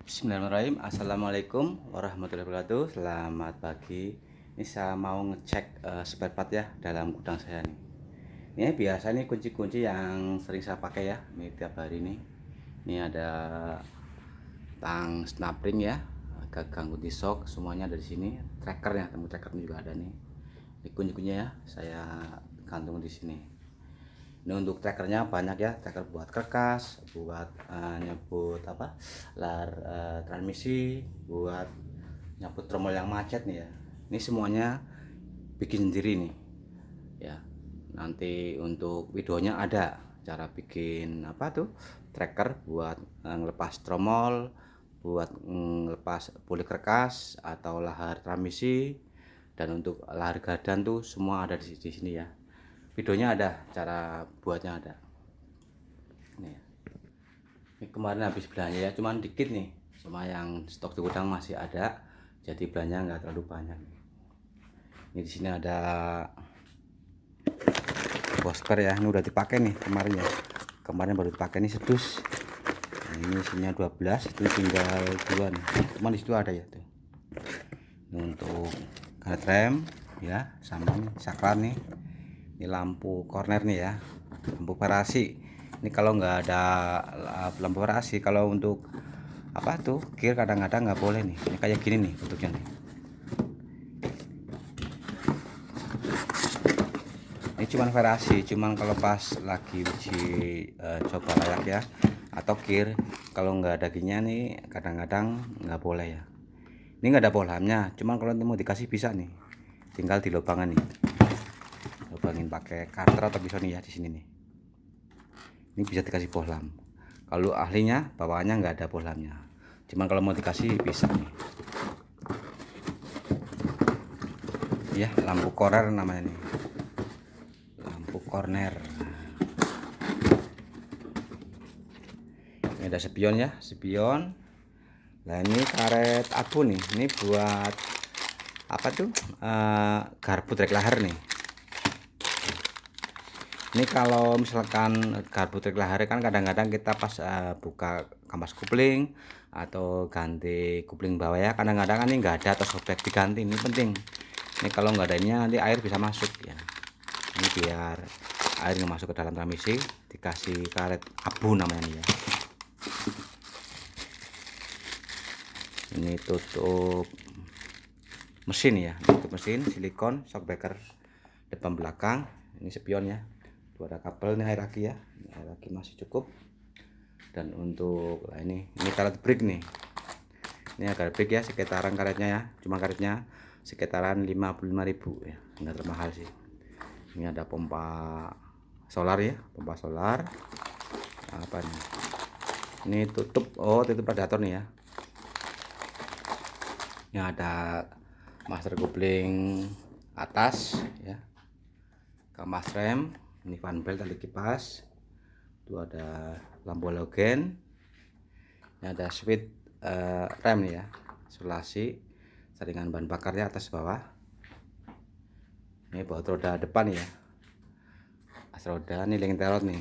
Bismillahirrahmanirrahim. Assalamualaikum warahmatullahi wabarakatuh. Selamat pagi. Ini saya mau ngecek spare part ya dalam gudang saya nih. Ini biasa nih kunci-kunci yang sering saya pakai ya. Ini tiap hari nih. Ini ada tang snapring ya, gagang kunci sok, semuanya ada di sini. Trackernya, temu trackernya juga ada nih. Ini kunci-kuncinya ya, saya gantung di sini. Ini untuk trackernya banyak ya, tracker buat kerkas, buat nyebut apa lar transmisi, buat nyebut tromol yang macet nih ya. Ini semuanya bikin sendiri nih ya. Nanti untuk videonya ada cara bikin apa tuh tracker buat ngelepas tromol, buat ngelepas puli kerkas atau lahar transmisi, dan untuk lahar gardan tuh semua ada di sini ya. Videonya ada, cara buatnya ada. Nih, ini kemarin habis belanja ya, cuman dikit nih. Cuma yang stok di gudang masih ada, jadi belanja nggak terlalu banyak. Ini di sini ada bosper ya, ini udah dipakai nih kemarin ya. Kemarin baru dipakai nih sedus. Nah, ini isinya 12, itu tinggal 2 nih. Cuman di situ ada ya tuh. Ini untuk guard rem ya, sama nih saklar nih. Ini lampu corner nih ya, lampu parasi. Ini kalau nggak ada lampu parasi, kalau untuk apa tuh gear kadang-kadang nggak boleh nih. Ini kayak gini nih bentuknya nih. Ini cuman variasi, cuman kalau pas lagi uji coba layak ya, atau gear kalau nggak ada gininya nih kadang-kadang nggak boleh ya. Ini nggak ada bohlamnya, cuman kalau mau dikasih bisa nih, tinggal di lubangan nih, lubangin pakai cutter atau pisau nih ya di sini nih. Ini bisa dikasih bohlam. Kalau ahlinya bawaannya nggak ada bohlamnya, cuman kalau mau dikasih bisa nih ya. Lampu corner namanya nih, lampu corner. Ini ada spion ya, spion. Nah ini karet abu nih, ini buat apa tuh garpu trek lahar nih. Ini kalau misalkan garpu trek lahar kan kadang-kadang kita pas buka kampas kupling atau ganti kupling bawah ya, kadang-kadang kan ini nggak ada atau sobek, diganti. Ini penting, ini kalau nggak adanya nanti air bisa masuk ya. Ini biar air nggak masuk ke dalam transmisi, dikasih karet abu namanya nih ya. Ini tutup mesin ya, tutup mesin silikon shockbreaker depan belakang. Ini spion ya, itu ada kabel nih, air aki ya, air aki masih cukup. Dan untuk ini karet brake nih, ini agak brake ya, sekitaran karetnya ya, cuma karetnya sekitaran 55.000 ya, nggak termahal sih. Ini ada pompa solar ya, pompa solar apa nih, ini tutup tutup radiator nih ya. Ini ada master kopling atas ya, kampas rem, ini fan belt tali kipas, itu ada lampu halogen, ini ada switch rem nih ya, isolasi saringan bahan bakarnya atas bawah. Ini baut roda depan ya, as roda, ini link terot nih.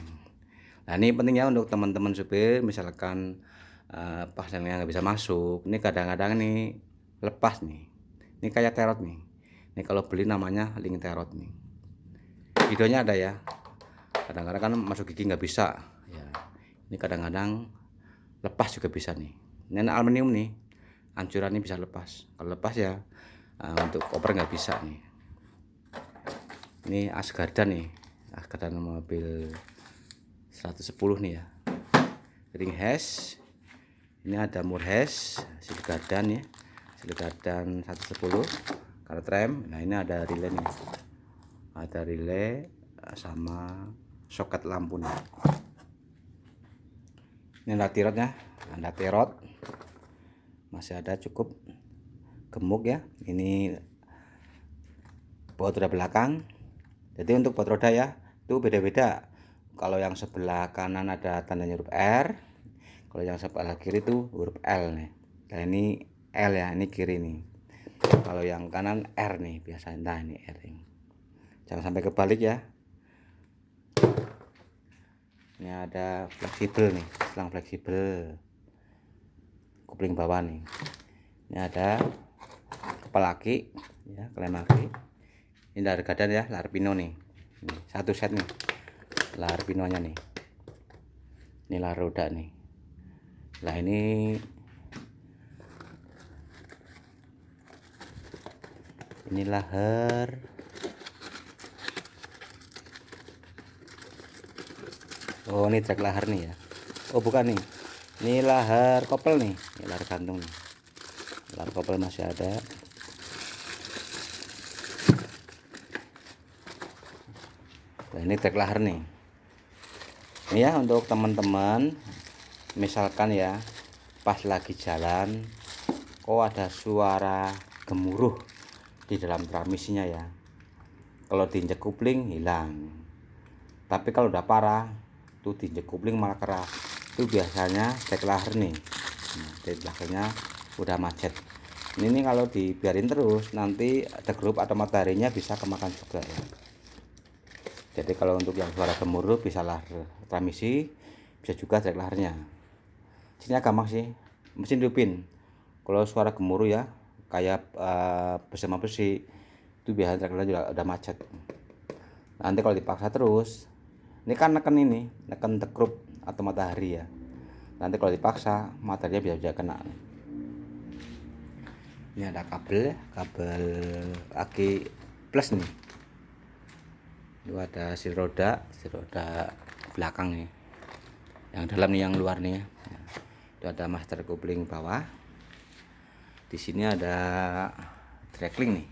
Nah ini penting ya untuk teman-teman supir, misalkan pas yang nggak bisa masuk, ini kadang-kadang nih lepas nih, ini kayak terot nih. Ini kalau beli namanya link terot nih, videonya ada ya. Kadang-kadang kan masuk gigi nggak bisa ya, ini kadang-kadang lepas juga bisa nih. Ini aluminium nih, ancuran ini bisa lepas. Kalau lepas ya untuk koper nggak bisa nih. Ini as gardan nih, as gardan mobil 110 nih ya, ring hash. Ini ada mur hash sil gardan ya, sil gardan 110 karet rem. Nah ini ada relay nih, ada relay sama soket lampu nih. Ini ada tirotnya, ada tirot masih ada cukup gemuk ya. Ini baut roda belakang, jadi untuk baut roda ya itu beda-beda. Kalau yang sebelah kanan ada tandanya huruf R, kalau yang sebelah kiri itu huruf L nih. Nah ini L ya, ini kiri nih. Kalau yang kanan R nih biasanya. Nah ini R nih, jangan sampai kebalik ya. Ini ada fleksibel nih, selang fleksibel kopling bawah nih. Ini ada kepala aki ya, klem aki. Ini dari gadan ya, lar pino nih. Ini satu set nih. Lar pinonya nih. Ini lar roda nih. Nah ini lahar. Oh ini trek lahar nih ya. Oh bukan nih. Ini lahar kopel nih. Ini lahar gantung nih. Lahar kopel masih ada. Nah, ini trek lahar nih. Ini ya untuk teman-teman, misalkan ya pas lagi jalan kok ada suara gemuruh di dalam transmisinya ya. Kalau diinjek kupling hilang. Tapi kalau udah parah tuh diinjek kupling malah keras. Itu biasanya trek lahar nih. Dari belakangnya udah macet. Ini kalau dibiarin terus nanti degrup atau mataharinya bisa kemakan juga ya. Jadi kalau untuk yang suara gemuruh bisa lahar transmisi, bisa juga trek laharnya. Sini gampang sih, mesin hidupin. Kalau suara gemuruh ya kayak bersama besi itu biasanya trek lahar juga udah macet. Nanti kalau dipaksa terus, ini kan neken degrup atau matahari ya. Nanti kalau dipaksa mataharinya bisa kena. Ini ada kabel aki plus nih. Itu ada sir roda belakang nih. Yang dalam nih, yang luar nih ya. Itu ada master kopling bawah. Di sini ada trackling nih.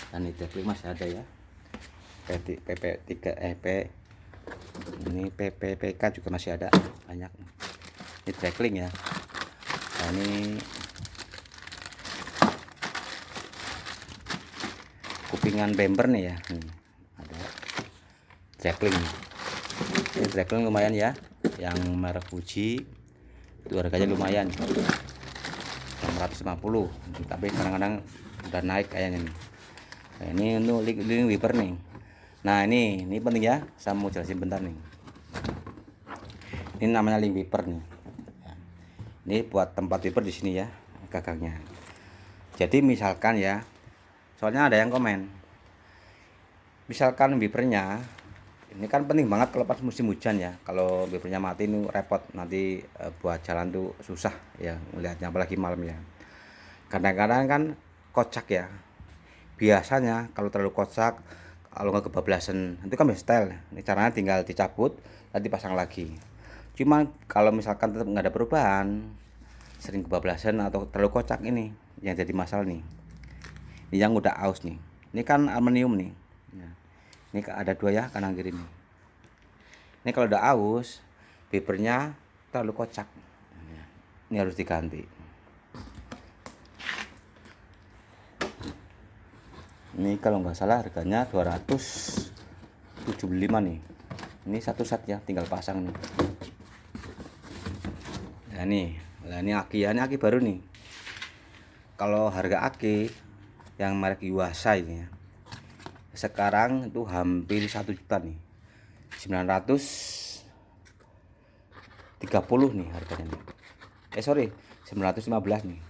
Dan ini trackling masih ada ya. PP3 ini PPPK juga masih ada banyak. Ini trackling ya. Nah, ini kupingan bumper nih ya. Ada trackling. Ini trackling lumayan ya, yang merek Fuji itu harganya lumayan 650, tapi kadang-kadang udah naik kayaknya nih. Nah, ini untuk link wiper nih. Nah ini penting ya, saya mau jelasin bentar nih. Ini namanya link wiper nih. Ini buat tempat wiper di sini ya, gagangnya. Jadi misalkan ya, soalnya ada yang komen, misalkan wipernya ini kan penting banget kalau pas musim hujan ya. Kalau wipernya mati ini repot, nanti buat jalan tuh susah ya melihatnya, apalagi malam ya. Kadang-kadang kan kocak ya. Biasanya kalau terlalu kocak, kalau nggak kebablasan, itu kan bisa style. Ini caranya tinggal dicabut, nanti pasang lagi. Cuma kalau misalkan tetap nggak ada perubahan, sering kebablasan atau terlalu kocak, ini yang jadi masalah nih. Ini yang udah aus nih. Ini kan aluminium nih. Ini ada dua ya, kanan kiri nih. Ini kalau udah aus, wipernya terlalu kocak. Ini harus diganti. Ini kalau nggak salah harganya 275 nih. Ini satu set ya, tinggal pasang nih. Nah ini aki ya, ini aki baru nih. Kalau harga aki yang merek Yuasa ini ya, sekarang itu hampir 1 juta nih, 930 nih harganya nih. 915 nih.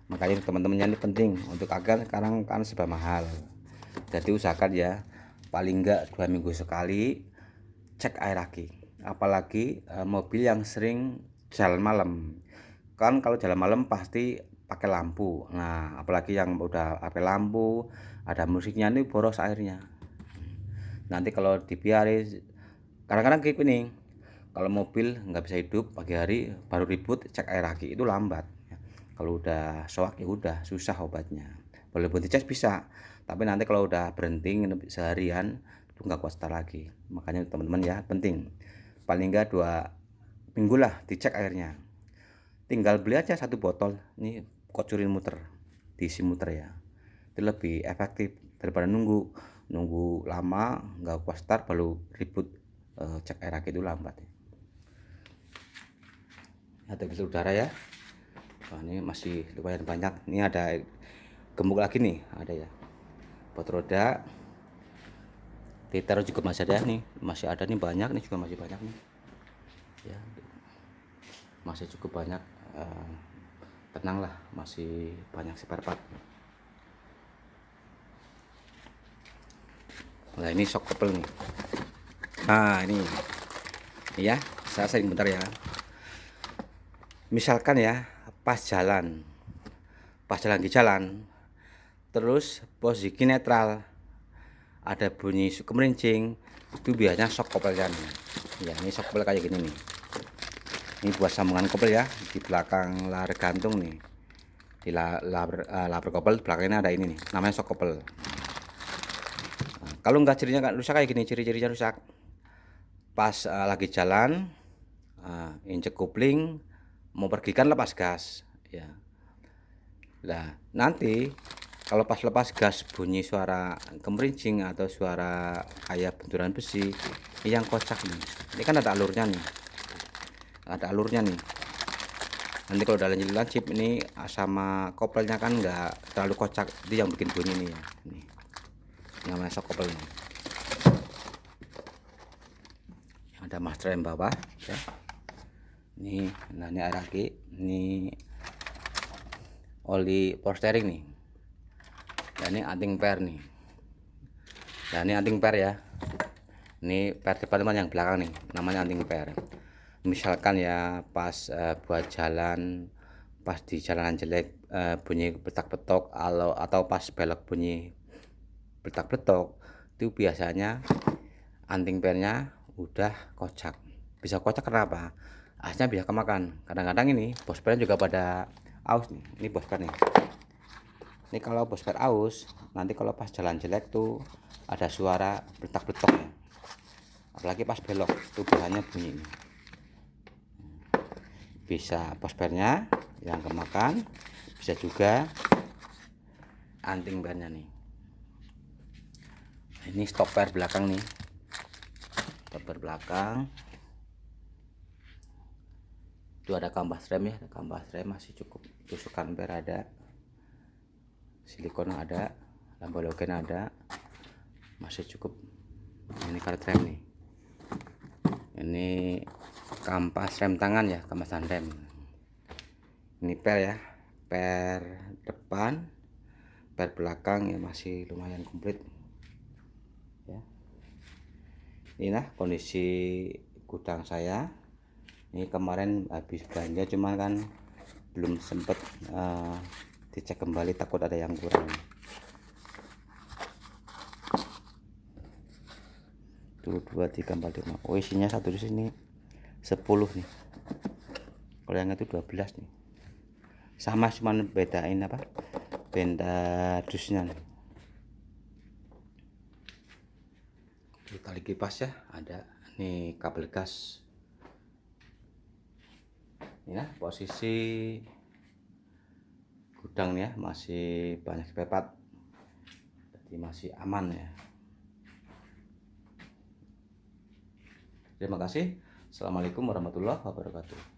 Makanya teman-temannya ini penting untuk agar sekarang kan serba mahal. Jadi usahakan ya paling enggak 2 minggu sekali cek air aki. Apalagi mobil yang sering jalan malam. Kan kalau jalan malam pasti pakai lampu. Nah, apalagi yang udah pakai lampu, ada musiknya, ini boros airnya. Nanti kalau dibiarin, kadang-kadang kayak gini, kalau mobil nggak bisa hidup pagi hari baru ribut cek air aki, itu lambat. Kalau udah soak ya udah susah obatnya. Boleh berhenti cas bisa, tapi nanti kalau udah berhenti seharian itu nggak kuat start lagi. Makanya teman-teman ya penting, paling nggak 2 minggu lah dicek airnya. Tinggal beli aja 1 botol, ini kocurin muter, diisi muter ya. Itu lebih efektif daripada nunggu lama nggak kuat start baru ribut cek air aki, itu lambat. Ada filter udara ya. Wah, ini masih lumayan banyak. Ini ada gemuk lagi nih, ada ya. Buat roda. Titer juga masih ada nih, banyak nih juga masih banyak nih. ya, masih cukup banyak. Tenanglah, masih banyak spare part. Nah ini shock couple nih. Nah ini ya, saya sering bentar ya. Misalkan ya, pas jalan di jalan, terus posisi netral, ada bunyi kemerincing, itu biasanya shock couple-nya nih. Ya ini shock couple kayak gini nih. Ini buat sambungan couple ya, di belakang lar gantung nih, di lar couple belakangnya ada ini nih, namanya shock couple. Nah, kalau nggak cirinya rusak kayak gini, ciri-cirinya rusak pas lagi jalan, injek kopling, mau pergi kan lepas gas ya. Nah nanti kalau pas lepas gas bunyi suara kemerincing atau suara kayak benturan besi, ini yang kocak nih. Ini kan ada alurnya nih, nanti kalau udah lancip ini sama kopelnya kan nggak terlalu kocak, itu yang bikin bunyi nih ya. Ini namanya shock couple nih. Ada master rem bawah ya. Nah ini arah ki, ini oli power steering nih. Dan ini anting per nih. Dan ini anting per ya. Ini per depan teman yang belakang nih, namanya anting per. Misalkan ya pas buat jalan, pas di jalanan jelek bunyi betak-betok, atau pas belok bunyi betak-betok, itu biasanya anting pernya udah kocak. Bisa kocak kenapa? Asnya bisa kemakan. Kadang-kadang ini bospernya juga pada aus nih. Ini bosper nih. Ini kalau bosper aus, nanti kalau pas jalan jelek tuh ada suara betak-betok ya. Apalagi pas belok tuh biasanya bunyi ini. Bisa bospernya yang kemakan, bisa juga anting pernya nih. Ini stop per belakang nih. Stop belakang itu ada kampas rem ya, kampas rem masih cukup, tusukan per ada, silikon ada, lampu halogen ada, masih cukup. Ini karet rem nih, ini kampas rem tangan ya, kampasan rem. Ini per ya, per depan, per belakang ya masih lumayan komplit ya. Inilah kondisi gudang saya. Ini kemarin habis belanja, cuman kan belum sempet dicek kembali, takut ada yang kurang. Tuh 2, 3, 4, 5. Oh isinya satu di sini 10 nih. Kalau yang itu 12 nih. Sama, cuman bedain apa? Benda dusnya nih. Tali kipas ya ada. Nih kabel gas. Ini ya posisi gudang nih ya, masih banyak spare part, jadi masih aman ya. Terima kasih. Assalamualaikum warahmatullahi wabarakatuh.